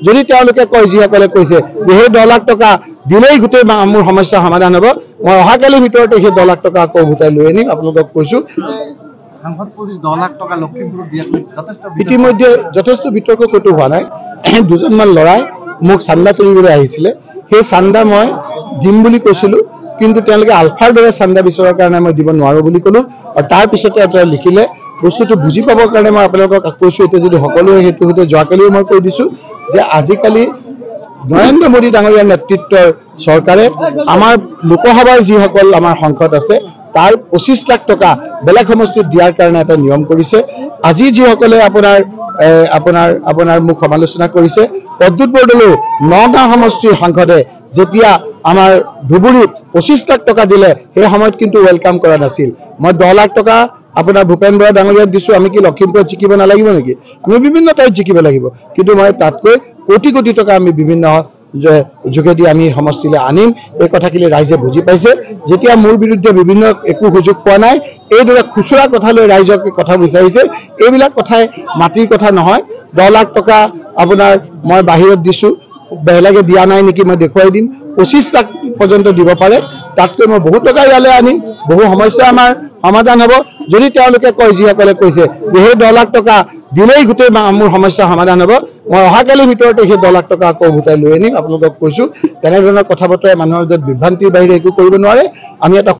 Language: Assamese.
যদি তেওঁলোকে কয় যিসকলে কৈছে যে সেই 10 লাখ টকা দিলেই গোটেই মোৰ সমস্যা সমাধান হ'ব, মই অহাকালিৰ ভিতৰতে সেই 10 লাখ টকা আকৌ উভতাই লৈ আনিম। আপোনালোকক কৈছোঁ ইতিমধ্যে যথেষ্ট বিতৰ্ক ক'তো হোৱা নাই। দুজনমান ল'ৰাই মোক চান্দা তুলিবলৈ আহিছিলে, সেই চান্দা মই দিম বুলি কৈছিলোঁ, কিন্তু তেওঁলোকে আলফাৰ দৰে চান্দা বিচৰাৰ কাৰণে মই দিব নোৱাৰোঁ বুলি ক'লোঁ। আৰু তাৰপিছতে এটা লিখিলে বস্তুটো বুজি পাবৰ কাৰণে মই আপোনালোকক কৈছোঁ। এতিয়া যদি সকলোৱে সেইটো সৈতে যোৱাকালিও মই কৈ দিছোঁ যে আজিকালি নৰেন্দ্ৰ মোদী ডাঙৰীয়াৰ নেতৃত্বৰ চৰকাৰে আমাৰ লোকসভাৰ যিসকল আমাৰ সংসদ আছে তাৰ 25 লাখ টকা বেলেগ সমষ্টিত দিয়াৰ কাৰণে এটা নিয়ম কৰিছে। আজি যিসকলে আপোনাৰ মোক সমালোচনা কৰিছে, প্ৰদ্যুৎ বৰদলৈ নগাঁও সমষ্টিৰ সাংসদে যেতিয়া আমাৰ ধুবুৰীত 25 লাখ টকা দিলে সেই সময়ত কিন্তু ৱেলকাম কৰা নাছিল। মই 10 লাখ টকা আপোনাৰ ভূপেন বৰা ডাঙৰীয়াক দিছোঁ। আমি কি লখিমপুৰত জিকিব নালাগিব নেকি? আমি বিভিন্ন ঠাইত জিকিব লাগিব, কিন্তু মই তাতকৈ কোটি কোটি টকা আমি বিভিন্ন যোগেদি আমি সমষ্টিলৈ আনিম। এই কথাখিনি ৰাইজে বুজি পাইছে। যেতিয়া মোৰ বিৰুদ্ধে বিভিন্ন একো সুযোগ পোৱা নাই, এইদৰে খুচুৰা কথা লৈ ৰাইজক কথা বিচাৰিছে, এইবিলাক কথাই মাটিৰ কথা নহয়। 10 লাখ টকা আপোনাৰ মই বাহিৰত দিছোঁ, বেলেগে দিয়া নাই নেকি মই দেখুৱাই দিম। 25 লাখ পৰ্যন্ত দিব পাৰে, তাতকৈ মই বহু টকা ইয়ালৈ আনিম, বহু সমস্যা আমাৰ সমাধান হ'ব। যদি তেওঁলোকে কয় যিসকলে কৈছে যে সেই 10 লাখ টকা দিলেই গোটেই মোৰ সমস্যা সমাধান হ'ব, মই অহাকালিৰ ভিতৰতে সেই 10 লাখ টকা আকৌ উভতাই লৈ আনিম। আপোনালোকক কৈছোঁ তেনেধৰণৰ কথা বতৰাই মানুহৰ য'ত বিভ্ৰান্তিৰ বাহিৰে একো কৰিব নোৱাৰে। আমি এটা